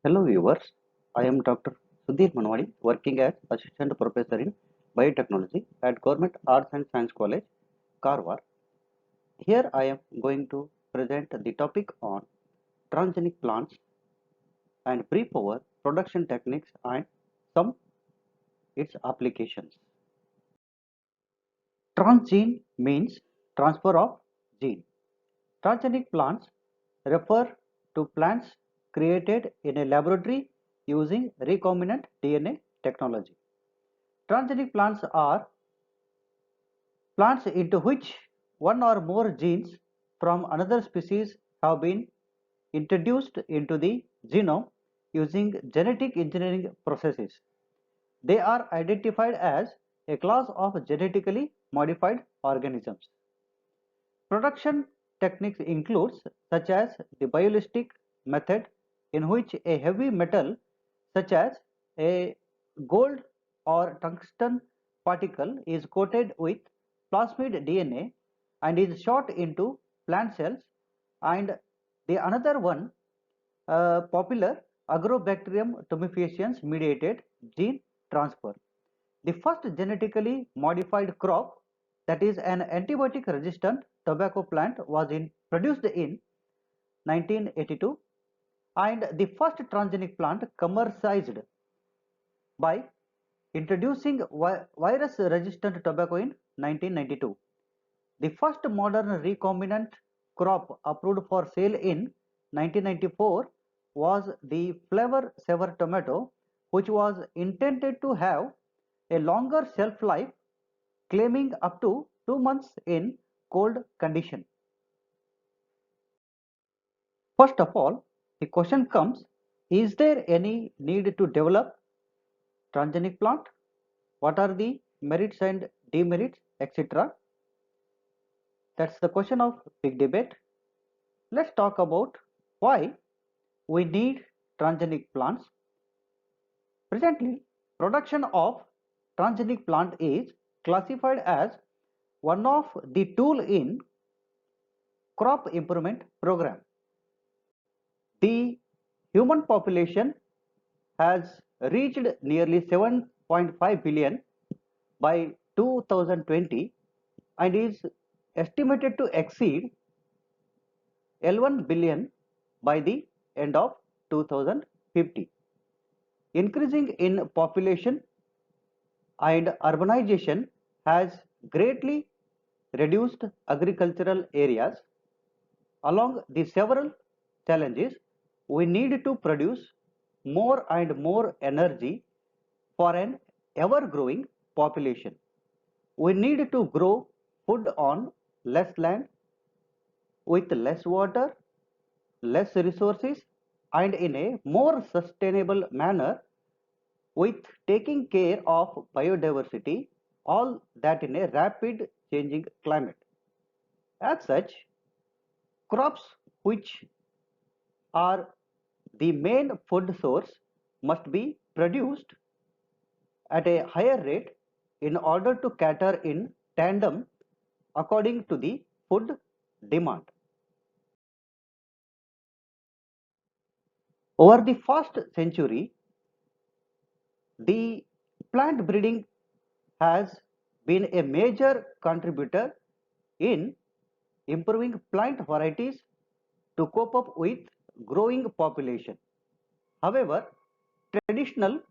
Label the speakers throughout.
Speaker 1: Hello viewers, I am Dr. Sudhir Manwadi working as Assistant Professor in Biotechnology at Government Arts and Science College, Karwar. Here I am going to present the topic on transgenic plants and brief over production techniques and some its applications. Transgene means transfer of gene. Transgenic plants refer to plants created in a laboratory using recombinant DNA technology. Transgenic plants are plants into which one or more genes from another species have been introduced into the genome using genetic engineering processes. They are identified as a class of genetically modified organisms. Production techniques includes such as the biolistic method in which a heavy metal such as a gold or tungsten particle is coated with plasmid DNA and is shot into plant cells, and the another one popular agrobacterium tumefaciens mediated gene transfer. The first genetically modified crop, that is an antibiotic resistant tobacco plant, was produced in 1982, and the first transgenic plant commercialized by introducing virus resistant tobacco in 1992. The first modern recombinant crop approved for sale in 1994 was the flavor saver tomato, which was intended to have a longer shelf life, claiming up to 2 months in cold condition. First of all, the question comes, is there any need to develop transgenic plant? What are the merits and demerits, etc.? That's the question of big debate. Let's talk about why we need transgenic plants. Presently, production of transgenic plant is classified as one of the tool in crop improvement program. The human population has reached nearly 7.5 billion by 2020 and is estimated to exceed 11 billion by the end of 2050. Increasing in population and urbanization has greatly reduced agricultural areas. Along the several challenges, we need to produce more and more energy for an ever growing population. We need to grow food on less land, with less water, less resources, and in a more sustainable manner, with taking care of biodiversity, all that in a rapid changing climate. As such, crops which are the main food source must be produced at a higher rate in order to cater in tandem according to the food demand. Over the first century, the plant breeding has been a major contributor in improving plant varieties to cope up with growing population. However, traditional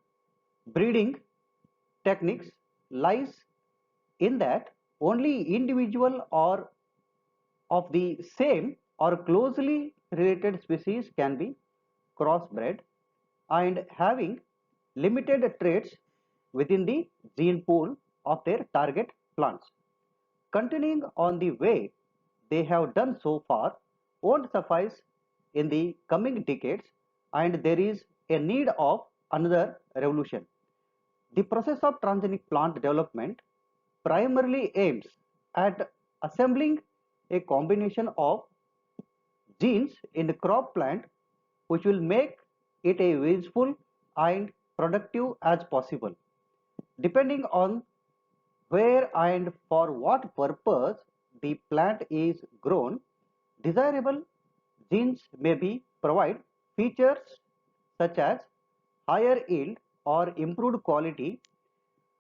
Speaker 1: breeding techniques lies in that only individual or of the same or closely related species can be crossbred and having limited traits within the gene pool of their target plants. Continuing on the way they have done so far won't suffice in the coming decades, and there is a need of another revolution. The process of transgenic plant development primarily aims at assembling a combination of genes in the crop plant which will make it as useful and productive as possible. Depending on where and for what purpose the plant is grown, desirable genes may be provide features such as higher yield or improved quality,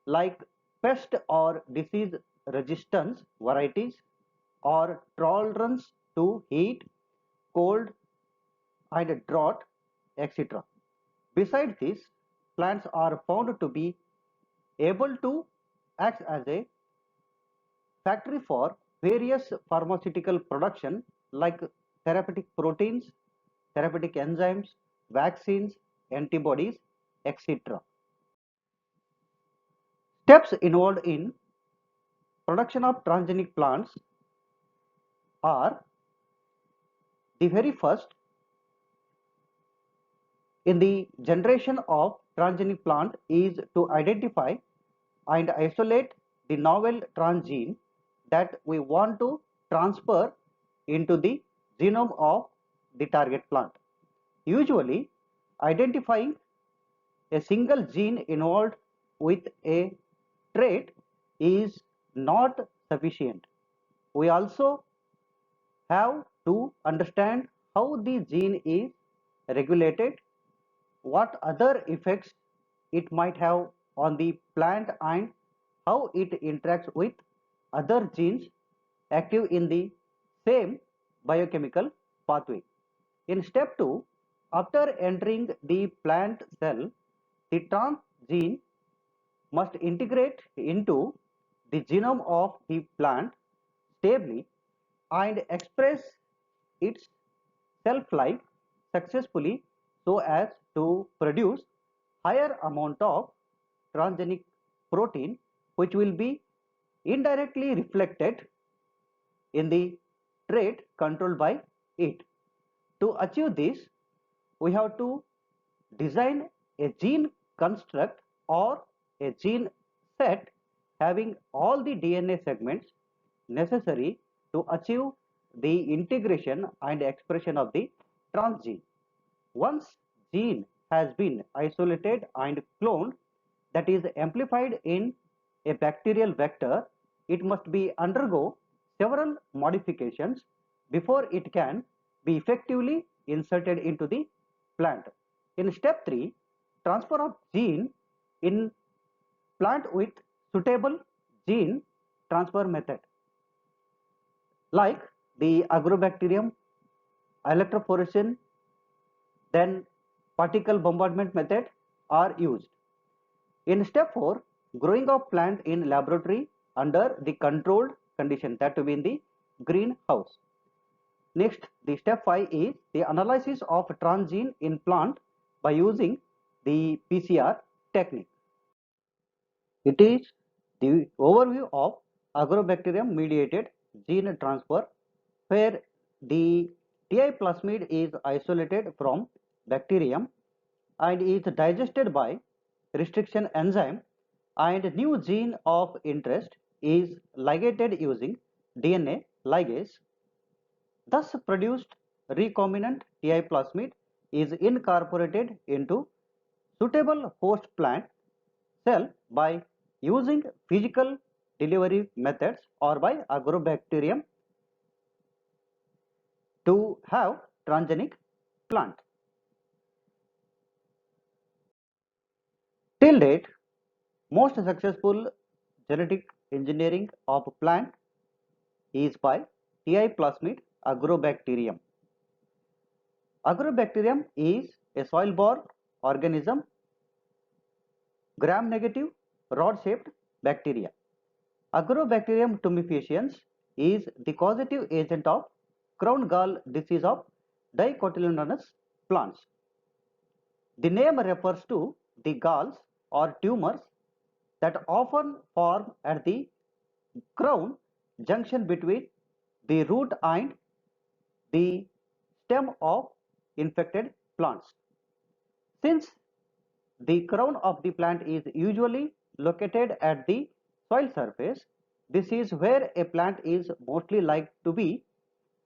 Speaker 1: like pest or disease resistance varieties, or tolerance to heat, cold, and drought, etc. Besides this, plants are found to be able to act as a factory for various pharmaceutical production like therapeutic proteins, therapeutic enzymes, vaccines, antibodies, etc. Steps involved in production of transgenic plants are: the very first, in the generation of transgenic plant, is to identify and isolate the novel transgene that we want to transfer into the genome of the target plant. Usually, identifying a single gene involved with a trait is not sufficient. We also have to understand how the gene is regulated, what other effects it might have on the plant, and how it interacts with other genes active in the same biochemical pathway. In step 2, after entering the plant cell, the transgene must integrate into the genome of the plant stably and express its shelf life successfully so as to produce higher amount of transgenic protein, which will be indirectly reflected in the trait controlled by it. To achieve this, we have to design a gene construct or a gene set having all the DNA segments necessary to achieve the integration and expression of the transgene. Once gene has been isolated and cloned, that is amplified in a bacterial vector, it must be undergo several modifications before it can be effectively inserted into the plant. In step 3, transfer of gene in plant with suitable gene transfer method like the agrobacterium, electrophoresis, then particle bombardment method are used. In step 4, growing of plant in laboratory under the controlled condition, that to be in the greenhouse. Next, the step 5 is the analysis of transgene in plant by using the PCR technique. It is the overview of agrobacterium mediated gene transfer, where the TI plasmid is isolated from bacterium and is digested by restriction enzyme, and new gene of interest is ligated using DNA ligase. Thus produced recombinant TI plasmid is incorporated into suitable host plant cell by using physical delivery methods or by agrobacterium to have transgenic plant. Till date, most successful genetic engineering of plant is by TI plasmid agrobacterium. Agrobacterium is a soil-borne organism, gram-negative, rod-shaped bacteria. Agrobacterium tumefaciens is the causative agent of crown gall disease of dicotyledonous plants. The name refers to the galls or tumors that often form at the crown junction between the root and the stem of infected plants. Since the crown of the plant is usually located at the soil surface, this is where a plant is mostly like to be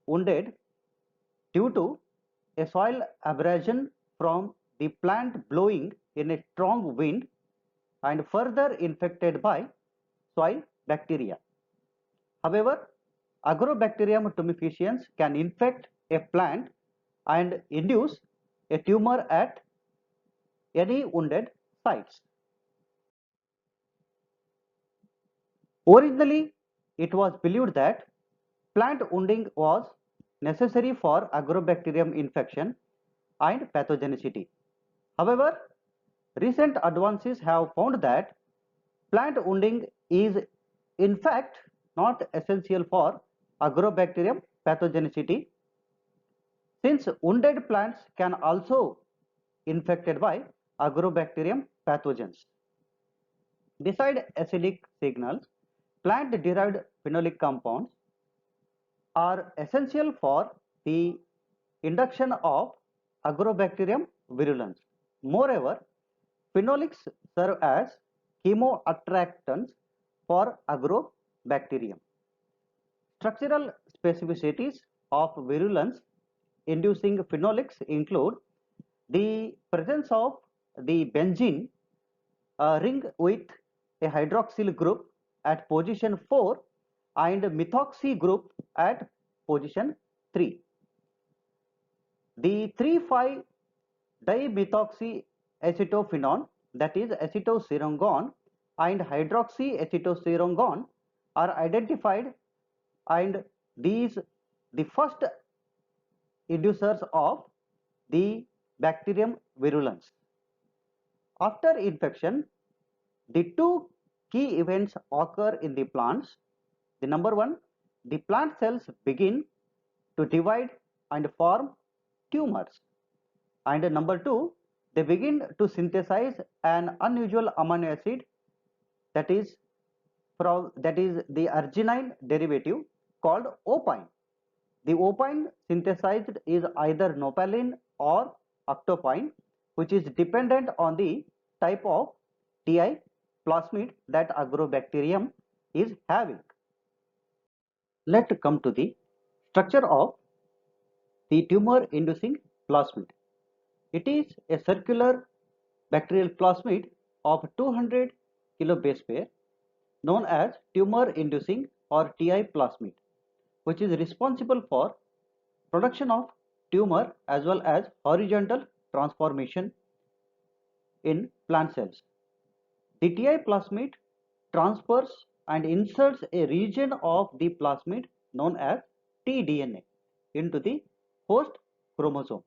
Speaker 1: wounded due to a soil abrasion from the plant blowing in a strong wind and further infected by soil bacteria. However, Agrobacterium tumefaciens can infect a plant and induce a tumor at any wounded sites. Originally, it was believed that plant wounding was necessary for agrobacterium infection and pathogenicity. However, recent advances have found that plant wounding is in fact not essential for agrobacterium pathogenicity, since wounded plants can also infected by agrobacterium pathogens. Beside acidic signals, plant-derived phenolic compounds are essential for the induction of agrobacterium virulence. Moreover, phenolics serve as chemoattractants for agrobacterium. Structural specificities of virulence inducing phenolics include the presence of the benzene ring with a hydroxyl group at position 4 and methoxy group at position 3. The 3,5-dimethoxyacetophenone, that is acetoserongon, and hydroxyacetoserongon are identified, and these the first inducers of the bacterium virulence. After infection, the two key events occur in the plants. The number one, the plant cells begin to divide and form tumors. And number two, they begin to synthesize an unusual amino acid, that is the arginine derivative called opine. The opine synthesized is either nopalin or octopine, which is dependent on the type of Ti plasmid that agrobacterium is having. Let's come to the structure of the tumor inducing plasmid. It is a circular bacterial plasmid of 200 kilobase pair known as tumor inducing or Ti plasmid, which is responsible for production of tumor as well as horizontal transformation in plant cells. The Ti plasmid transfers and inserts a region of the plasmid known as tDNA into the host chromosome.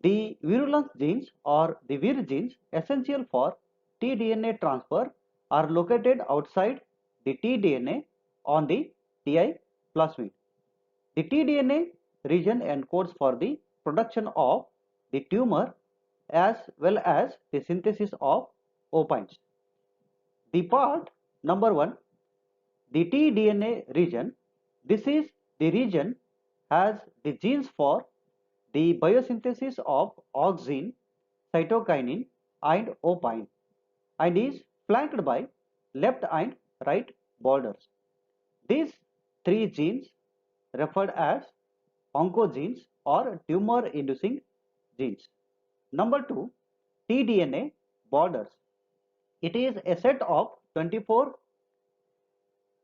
Speaker 1: The virulence genes or the Vir genes essential for tDNA transfer are located outside the tDNA on the Ti plasmid. The tDNA region encodes for the production of the tumor as well as the synthesis of opines. The part number 1, the tDNA region, this is the region has the genes for the biosynthesis of auxin, cytokinin and opine and is flanked by left and right borders. These three genes referred as oncogenes or tumor inducing genes. Number 2, tDNA borders. It is a set of 24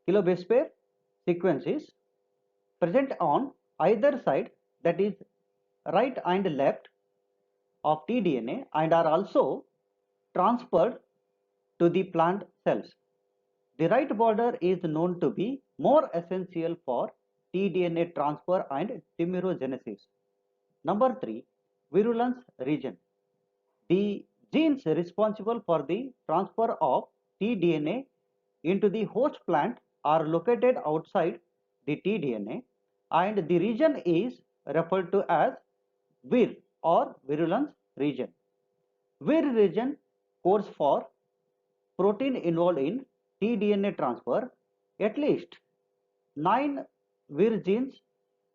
Speaker 1: kilobase pair sequences present on either side, that is right and left of tDNA, and are also transferred to the plant cells. The right border is known to be more essential for tDNA transfer and tumorigenesis. Number 3, virulence region. The genes responsible for the transfer of tDNA into the host plant are located outside the tDNA, and the region is referred to as Vir or virulence region. Vir region codes for protein involved in tDNA transfer. At least 9 Vir genes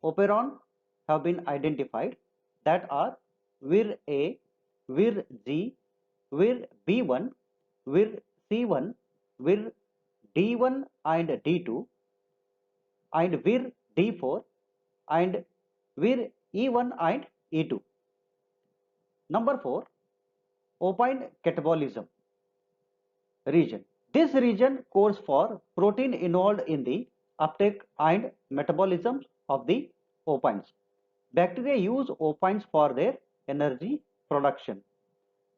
Speaker 1: operon have been identified, that are Vir A, Vir G, Vir B1, Vir C1, Vir D1 and D2, and Vir D4, and Vir E1 and E2. Number 4, opine catabolism region. This region codes for protein involved in the uptake and metabolism of the opines. Bacteria use opines for their energy production.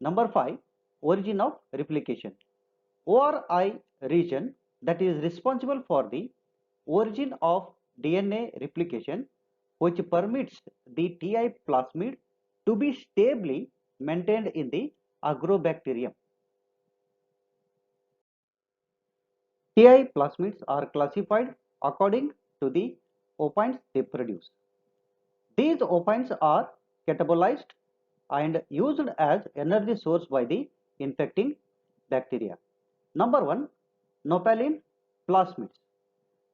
Speaker 1: Number 5, origin of replication. ORI region, that is responsible for the origin of DNA replication, which permits the TI plasmid to be stably maintained in the agrobacterium. TI plasmids are classified according to the opines they produce. These opines are catabolized and used as energy source by the infecting bacteria. Number 1, nopalin plasmids,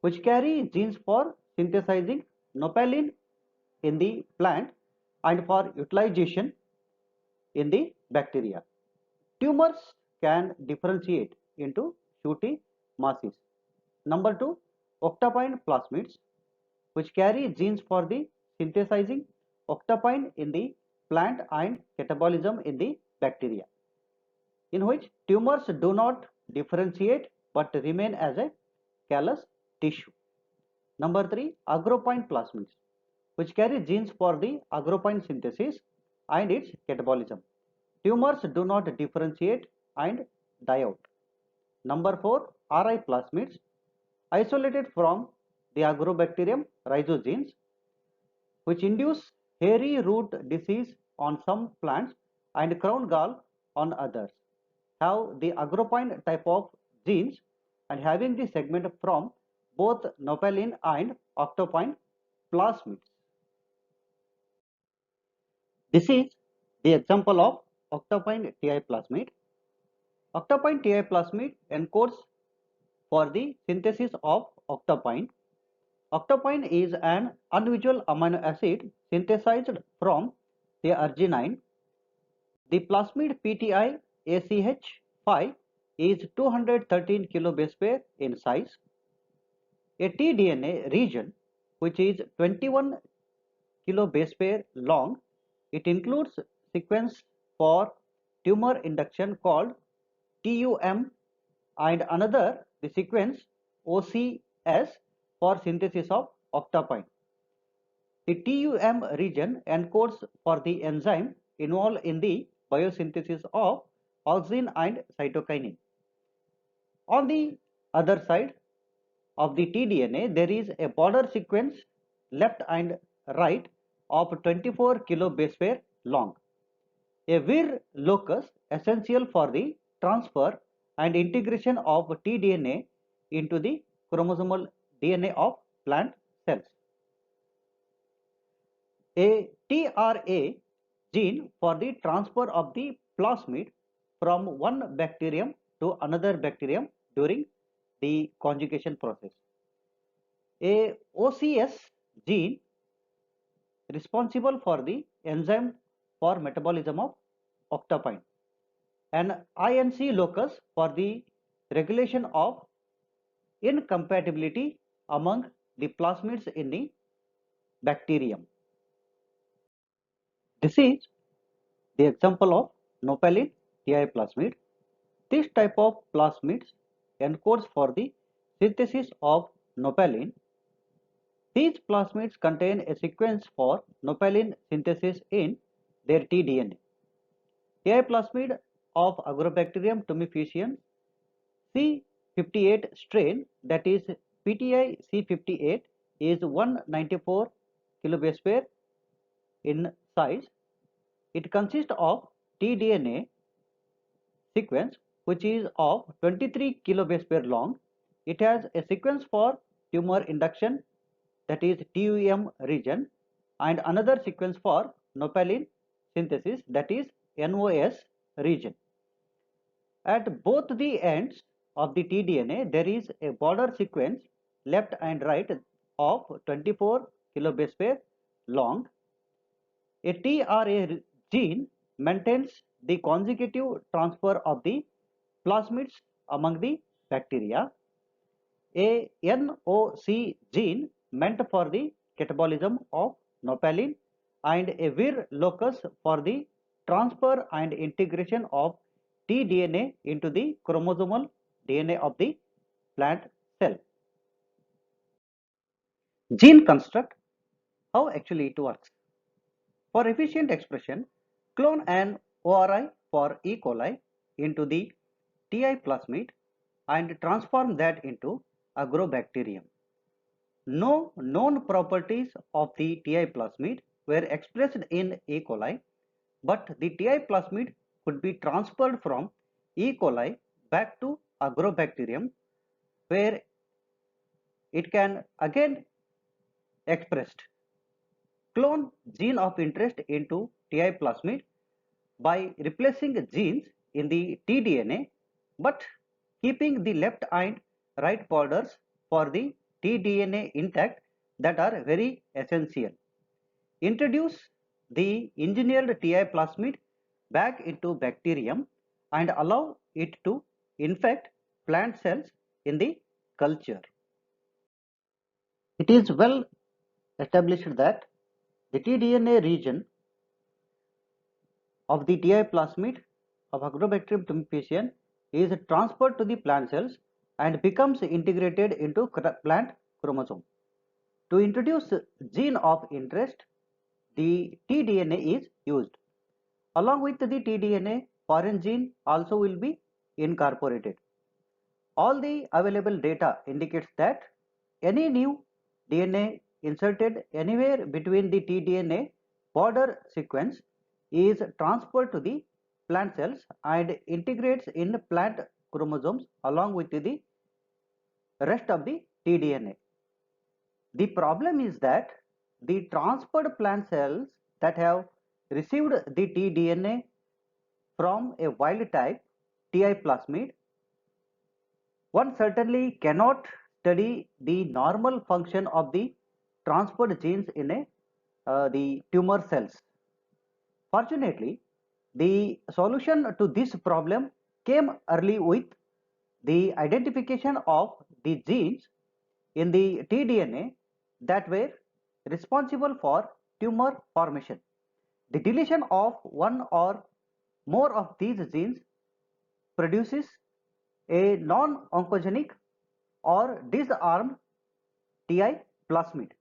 Speaker 1: which carry genes for synthesizing nopalin in the plant and for utilization in the bacteria. Tumors can differentiate into shooty masses. Number 2, octapine plasmids, which carry genes for the synthesizing octapine in the plant and catabolism in the bacteria, in which tumors do not differentiate but remain as a callus tissue. Number 3, agropine plasmids, which carry genes for the agropine synthesis and its catabolism. Tumors do not differentiate and die out. Number 4, RI plasmids, isolated from the agrobacterium rhizogenes, which induce hairy root disease on some plants and crown gall on others, have the agropine type of genes and having the segment from both nopalin and octopine plasmids. This is the example of octopine TI plasmid. Octopine TI plasmid encodes for the synthesis of octopine. Octopine is an unusual amino acid synthesized from the arginine. The plasmid PTI ACH5 is 213 kilobase pair in size. A tDNA region which is 21 kilobase pair long. It includes sequence for tumor induction called TUM and another the sequence OCS for synthesis of octapine. The TUM region encodes for the enzyme involved in the biosynthesis of auxin and cytokinin. On the other side of the tDNA, there is a border sequence left and right of 24 kilobase pair long. A Vir locus essential for the transfer and integration of tDNA into the chromosomal DNA of plant cells. A TRA gene for the transfer of the plasmid from one bacterium to another bacterium during the conjugation process. A OCS gene responsible for the enzyme for metabolism of octapine. An INC locus for the regulation of incompatibility among the plasmids in the bacterium. This is the example of nopalin TI plasmid. This type of plasmids encodes for the synthesis of nopalin. These plasmids contain a sequence for nopalin synthesis in their tDNA. TI plasmid of Agrobacterium tumefaciens C58 strain, that is PTI C58, is 194 kilobase pair in size. It consists of tDNA sequence which is of 23 kilobase pair long. It has a sequence for tumor induction, that is TUM region, and another sequence for nopalin synthesis, that is NOS region. At both the ends of the tDNA, there is a border sequence left and right of 24 kilobase pair long. A TRA gene maintains the conjugative transfer of the plasmids among the bacteria. A NOC gene meant for the catabolism of nopalin and a Vir locus for the transfer and integration of tDNA into the chromosomal DNA of the plant cell. Gene construct, how actually it works. For efficient expression, clone an ORI for E. coli into the Ti plasmid and transform that into agrobacterium. No known properties of the Ti plasmid were expressed in E. coli, but the Ti plasmid could be transferred from E. coli back to agrobacterium, where it can again expressed. Clone gene of interest into Ti plasmid by replacing genes in the tDNA, but keeping the left and right borders for the tDNA intact that are very essential. Introduce the engineered Ti plasmid back into bacterium and allow it to infect plant cells in the culture. It is well established that the tDNA region of the Ti plasmid of Agrobacterium tumefaciens is transferred to the plant cells and becomes integrated into plant chromosome. To introduce gene of interest, the tDNA is used. Along with the tDNA, foreign gene also will be incorporated. All the available data indicates that any new DNA inserted anywhere between the tDNA border sequence is transferred to the plant cells and integrates in plant chromosomes along with the rest of the tDNA. The problem is that the transferred plant cells that have received the tDNA from a wild type Ti plasmid, one certainly cannot study the normal function of the transferred genes in the tumor cells. Fortunately, the solution to this problem came early with the identification of the genes in the tDNA that were responsible for tumor formation. The deletion of one or more of these genes produces a non-oncogenic or disarmed Ti plasmid.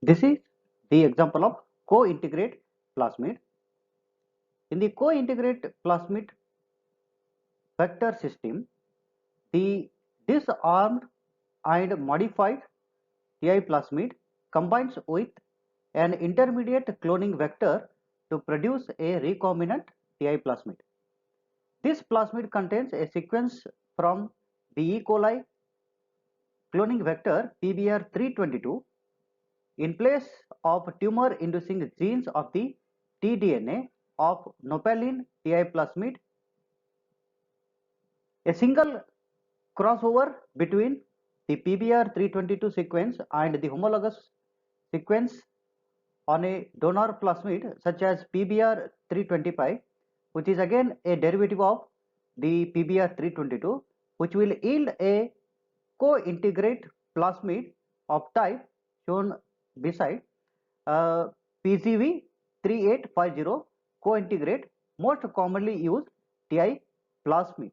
Speaker 1: This is the example of co-integrate plasmid. In the co-integrate plasmid vector system, the disarmed and modified Ti plasmid combines with an intermediate cloning vector to produce a recombinant Ti plasmid. This plasmid contains a sequence from the E. coli cloning vector PBR322 in place of tumor inducing genes of the tDNA of nopalin Ti plasmid. A single crossover between the PBR322 sequence and the homologous sequence on a donor plasmid such as PBR325, which is again a derivative of the PBR322, which will yield a co-integrate plasmid of type shown beside PCV3850 co-integrate, most commonly used Ti plasmid.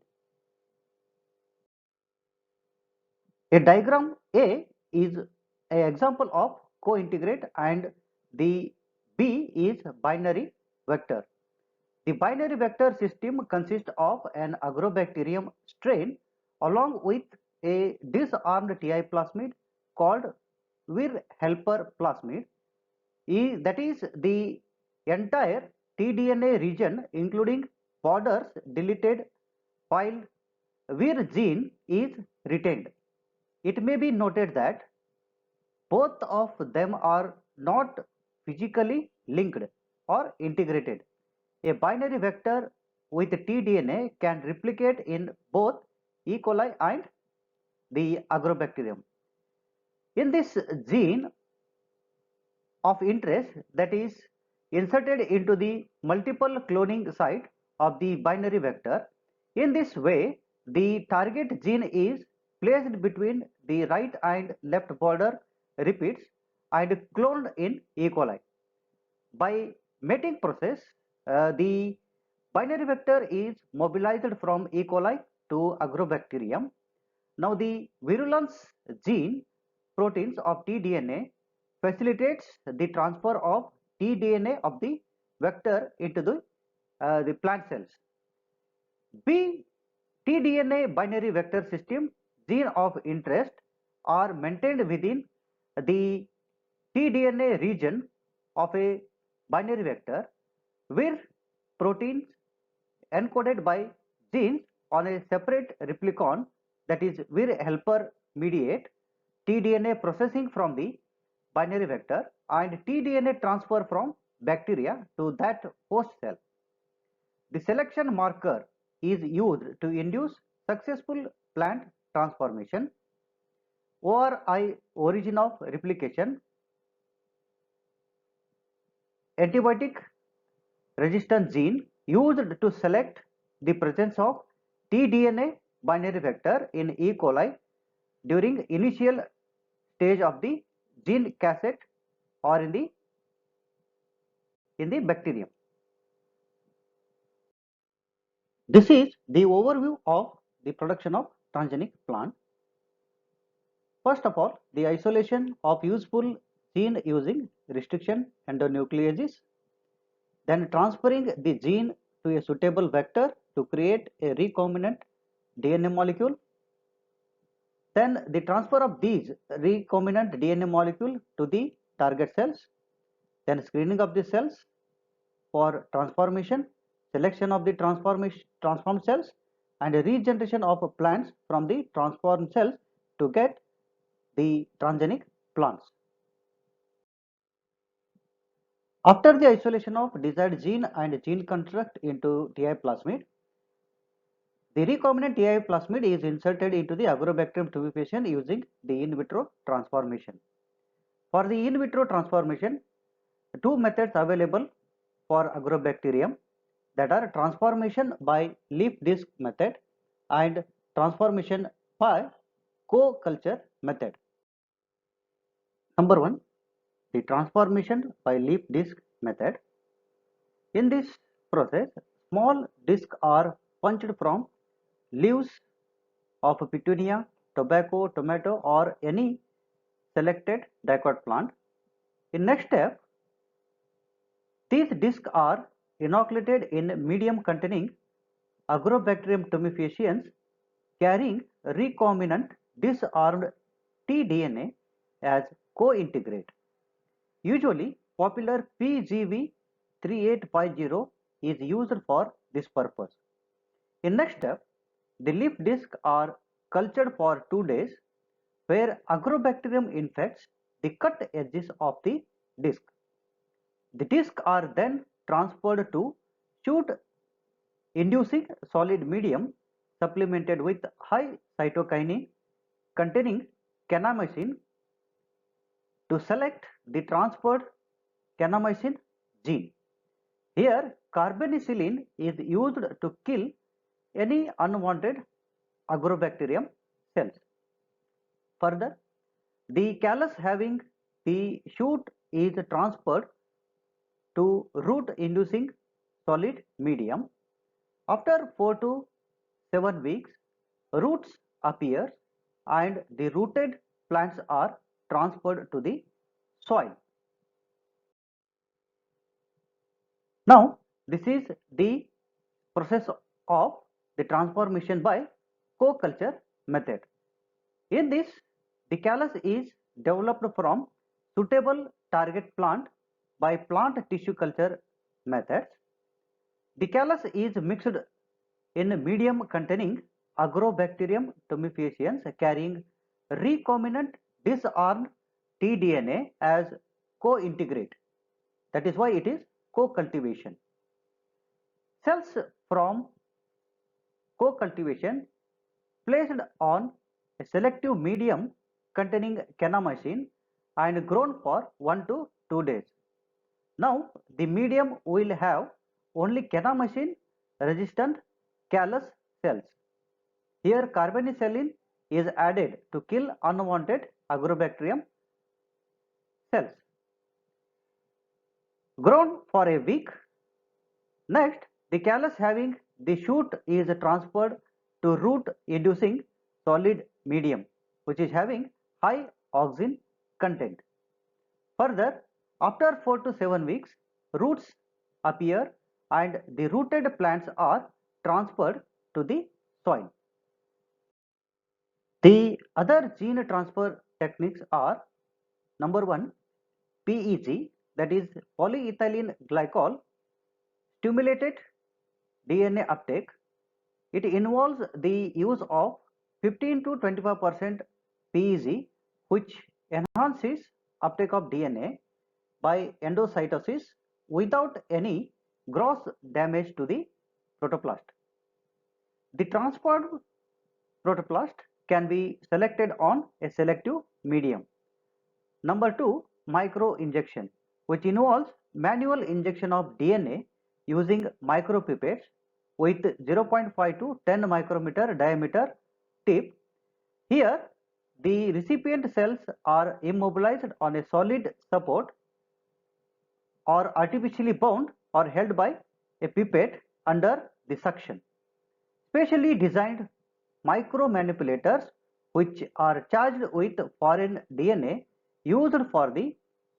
Speaker 1: A diagram A is an example of co-integrate and the B is binary vector. The binary vector system consists of an agrobacterium strain along with a disarmed Ti plasmid called Vir helper plasmid. That is the entire tDNA region including borders deleted while Vir gene is retained. It may be noted that both of them are not physically linked or integrated. A binary vector with tDNA can replicate in both E. coli and the agrobacterium. In this gene of interest that is inserted into the multiple cloning site of the binary vector, in this way the target gene is placed between the right and left border repeats and cloned in E. coli. By mating process, the binary vector is mobilized from E. coli to agrobacterium. Now the virulence gene proteins of tDNA facilitates the transfer of tDNA of the vector into the the plant cells. B. tDNA binary vector system gene of interest are maintained within the tDNA region of a binary vector where proteins encoded by genes on a separate replicon, that is where helper mediate tDNA processing from the binary vector and tDNA transfer from bacteria to that host cell. The selection marker is used to induce successful plant transformation. ORI, origin of replication, antibiotic resistant gene used to select the presence of tDNA binary vector in E. coli during initial stage of the gene cassette or in the bacterium. This is the overview of the production of transgenic plant. First of all, the isolation of useful gene using restriction endonucleases, then transferring the gene to a suitable vector to create a recombinant DNA molecule, then the transfer of these recombinant DNA molecule to the target cells, then screening of the cells for transformation, selection of the transformed cells, and regeneration of plants from the transformed cells to get the transgenic plants. After the isolation of desired gene and gene construct into TI plasmid, the recombinant TI plasmid is inserted into the Agrobacterium tumefaciens using the in vitro transformation. For the in vitro transformation, two methods available for Agrobacterium, that are transformation by leaf disc method and transformation by co-culture method. Number 1, the transformation by leaf disc method. In this process, small discs are punched from leaves of petunia, tobacco, tomato, or any selected dicot plant. In next step, these discs are inoculated in medium containing Agrobacterium tumefaciens carrying recombinant disarmed tDNA as co-integrate. Usually, popular PGV3850 is used for this purpose. In next step, the leaf discs are cultured for 2 days, where Agrobacterium infects the cut edges of the disc. The discs are then transferred to shoot inducing solid medium supplemented with high cytokinin containing kanamycin to select the transferred kanamycin gene. Here, carbapenicillin is used to kill any unwanted Agrobacterium cells. Further, the callus having the shoot is transferred to root inducing solid medium. After 4 to 7 weeks, roots appear and the rooted plants are transferred to the soil. Now, this is the process of the transformation by co-culture method. In this, the callus is developed from suitable target plant by plant tissue culture methods. The callus is mixed in medium containing Agrobacterium tumefaciens carrying recombinant disarmed tDNA as co-integrate. That is why it is co-cultivation. Cells from co-cultivation placed on a selective medium containing kanamycin and grown for 1 to 2 days. Now, the medium will have only kanamycin resistant callus cells. Here, carbapenicillin is added to kill unwanted Agrobacterium cells. Grown for a week. Next, the callus having the shoot is transferred to root inducing solid medium, which is having high auxin content. Further, after 4 to 7 weeks, roots appear and the rooted plants are transferred to the soil. The other gene transfer techniques are number 1 PEG, that is polyethylene glycol stimulated DNA uptake. It involves the use of 15 to 25% PEG, which enhances uptake of DNA by endocytosis without any gross damage to the protoplast. The transferred protoplast can be selected on a selective medium. Number 2, microinjection, which involves manual injection of DNA using micropipettes with 0.5 to 10 micrometer diameter tip. Here, the recipient cells are immobilized on a solid support or artificially bound or held by a pipette under the suction. Specially designed micromanipulators which are charged with foreign DNA used for the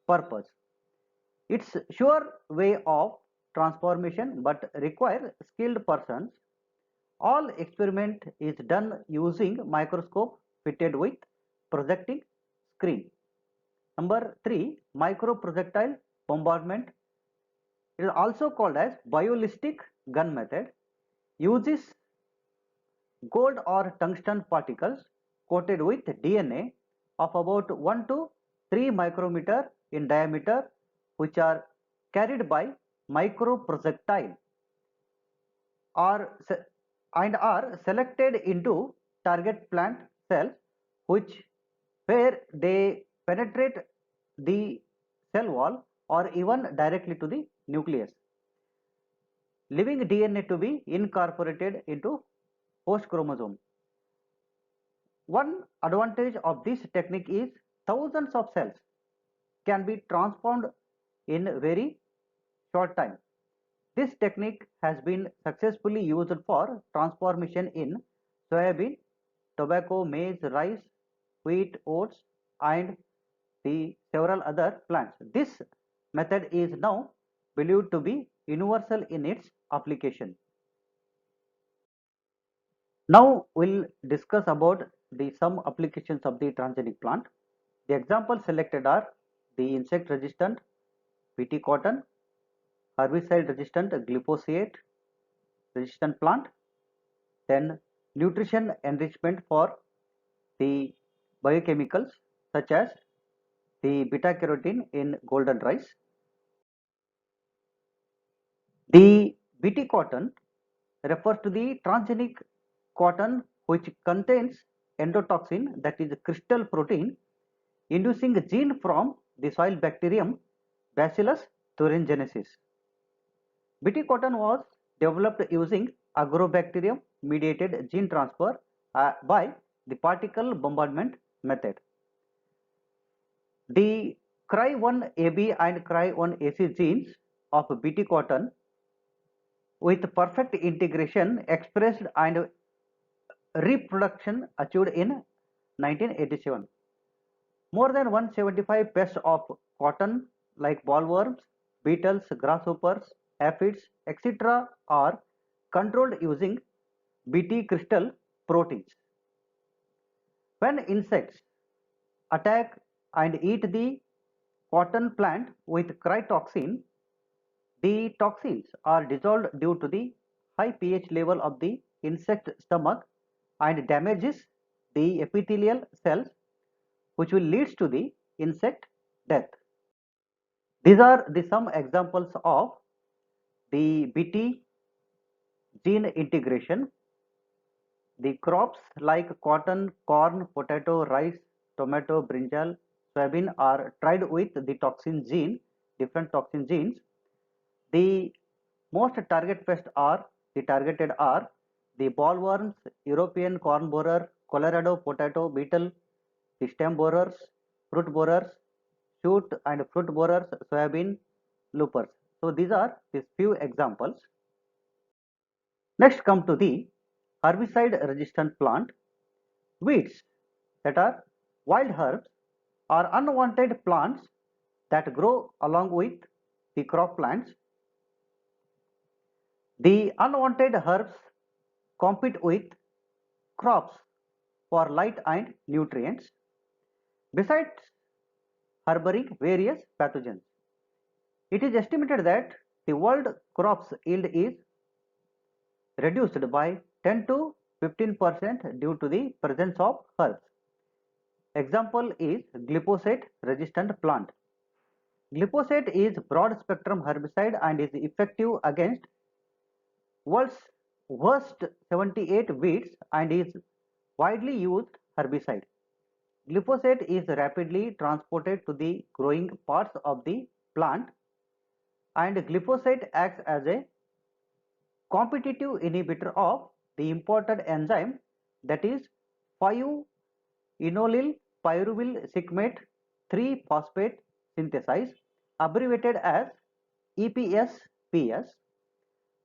Speaker 1: purpose. It's sure way of transformation but require skilled persons. All experiment is done using microscope fitted with projecting screen. Number 3, microprojectile bombardment. It is also called as ballistic gun method. Uses gold or tungsten particles coated with DNA of about 1 to 3 micrometer in diameter, which are carried by microprojectile and are selected into target plant cells, which where they penetrate the cell wall or even directly to the nucleus, leaving DNA to be incorporated into host chromosome. One advantage of this technique is thousands of cells can be transformed in very short time. This technique has been successfully used for transformation in soybean, tobacco, maize, rice, wheat, oats, and the several other plants. This method is now believed to be universal in its application. Now we'll discuss about the some applications of the transgenic plant. The examples selected are the insect resistant BT cotton, herbicide resistant glyphosate resistant plant, then nutrition enrichment for the biochemicals such as the beta carotene in golden rice. The BT cotton refers to the transgenic cotton which contains endotoxin, that is crystal protein inducing a gene from the soil bacterium Bacillus thuringiensis. BT cotton was developed using agrobacterium mediated gene transfer by the particle bombardment method. The Cry1AB and Cry1AC genes of BT cotton with perfect integration expressed and reproduction achieved in 1987. More than 175 pests of cotton like bollworms, beetles, grasshoppers, aphids, etc. are controlled using Bt crystal proteins. When insects attack and eat the cotton plant with crytoxin, the toxins are dissolved due to the high pH level of the insect stomach and damages the epithelial cells, which will lead to the insect death. These are the some examples of the Bt gene integration. The crops like cotton, corn, potato, rice, tomato, brinjal, soybean are tried with the toxin gene, different toxin genes. The most targeted are the bollworms, European corn borer, Colorado potato beetle, the stem borers, fruit borers, shoot and fruit borers, soybean loopers. So these are these few examples. Next come to the herbicide resistant plant. Weeds, that are wild herbs, are unwanted plants that grow along with the crop plants. The unwanted herbs compete with crops for light and nutrients, besides harboring various pathogens. It is estimated that the world crops yield is reduced by 10 to 15% due to the presence of herbs. Example is glyphosate resistant plant. Glyphosate is broad spectrum herbicide and is effective against world's worst 78 weeds and is widely used herbicide. Glyphosate is rapidly transported to the growing parts of the plant, and glyphosate acts as a competitive inhibitor of the important enzyme, that is 5-enolyl pyruvyl cycmate 3 phosphate synthase, abbreviated as EPS-PS,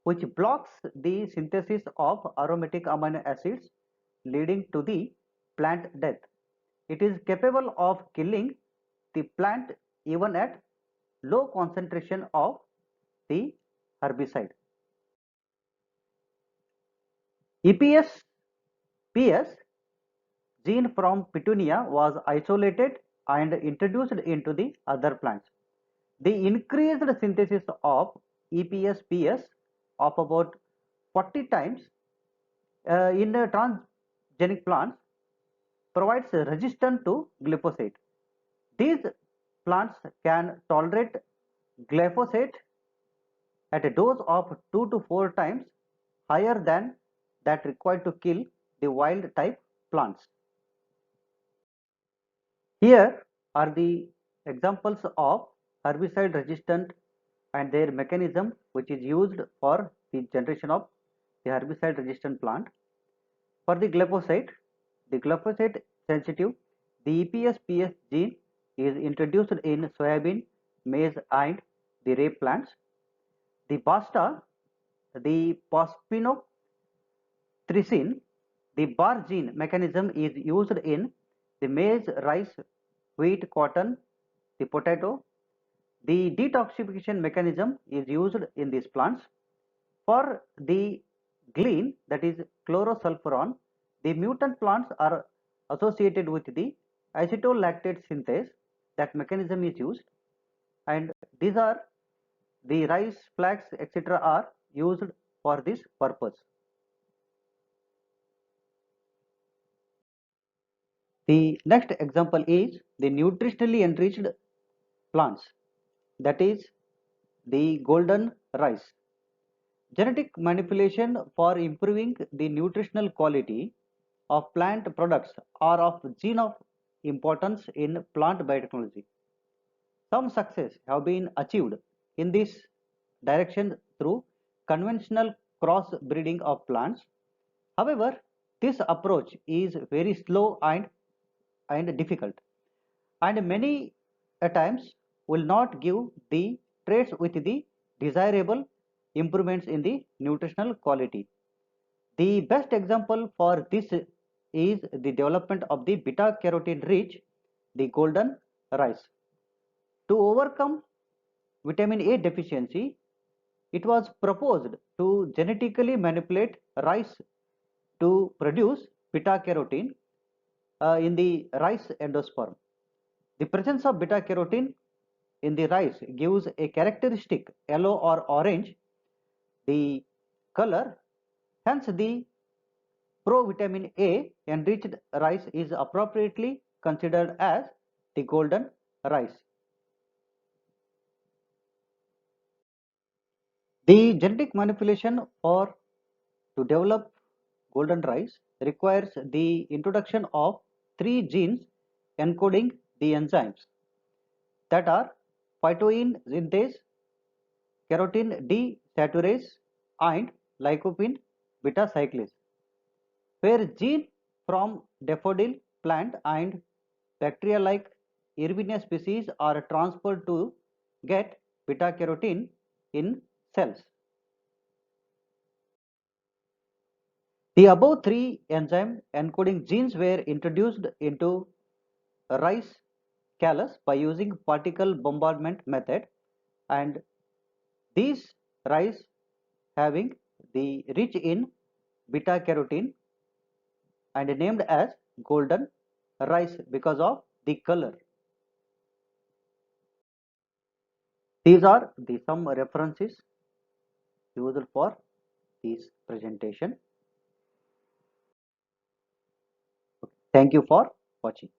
Speaker 1: which blocks the synthesis of aromatic amino acids, leading to the plant death. It is capable of killing the plant even at low concentration of the herbicide. EPS-PS gene from Petunia was isolated and introduced into the other plants. The increased synthesis of EPS-PS of about 40 times in transgenic plants provides resistance to glyphosate. These plants can tolerate glyphosate at a dose of 2 to 4 times higher than that required to kill the wild type plants. Here are the examples of herbicide resistant and their mechanism, which is used for the generation of the herbicide resistant plant. For the glyphosate sensitive, the EPS-PS gene is introduced in soybean, maize and the rape plants. The BASTA, the phosphinothrycin, the bar gene mechanism is used in the maize, rice, wheat, cotton, the potato. The detoxification mechanism is used in these plants. For the glean, that is chlorosulfuron, the mutant plants are associated with the acetolactate synthase. That mechanism is used, and these are the rice, flax, etc. are used for this purpose. The next example is the nutritionally enriched plants, that is the golden rice. Genetic manipulation for improving the nutritional quality of plant products are of gene of importance in plant biotechnology. Some success have been achieved in this direction through conventional cross breeding of plants. However, this approach is very slow and difficult, and many at times will not give the traits with the desirable improvements in the nutritional quality. The best example for this is the development of the beta carotene rich, the golden rice. To overcome vitamin A deficiency, it was proposed to genetically manipulate rice to produce beta carotene in the rice endosperm. The presence of beta carotene in the rice gives a characteristic yellow or orange the color. Hence, the provitamin A enriched rice is appropriately considered as the golden rice. The genetic manipulation for to develop golden rice requires the introduction of 3 genes encoding the enzymes that are phytoin synthase, carotene desaturase, and lycopene beta cyclase, where gene from daffodil plant and bacteria like Erwinia species are transferred to get beta carotene in cells. The above 3 enzyme encoding genes were introduced into rice callus by using particle bombardment method, and these rice having the rich in beta carotene and named as golden rice because of the color. These are the some references used for this presentation. Thank you for watching.